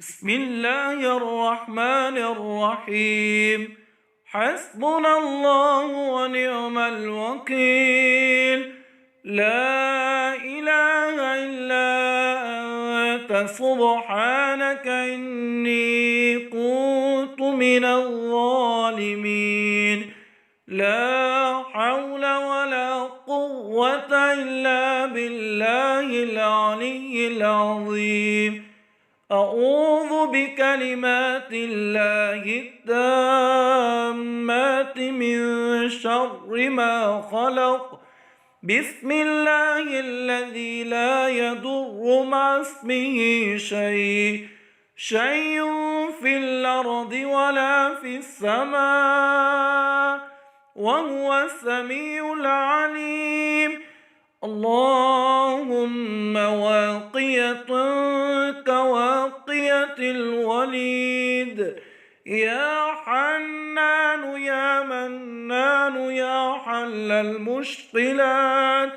بسم الله الرحمن الرحيم. حسبنا الله ونعم الوكيل. لا إله إلا أنت سبحانك إني كنت من الظالمين. لا حول ولا قوة إلا بالله العلي العظيم. أعوذ بكلمات الله التامات من شر ما خلق. بسم الله الذي لا يضر مع اسمه شيء في الأرض ولا في السماء وهو السميع العليم. اللهم واقية كواقية الوليد. يا حنان يا منان يا حل المشكلات.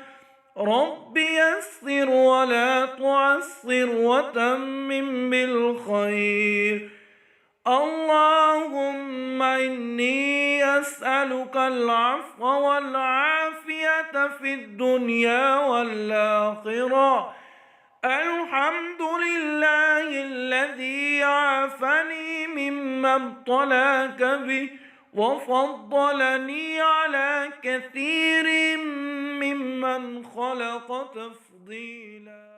رب يسر ولا تعسر وتمم بالخير. اللهم إني أسألك العفو والعافية في الدنيا والآخرة. الحمد لله الذي عافني مما ابتلاك به وفضلني على كثير ممن خلق تفضيلا.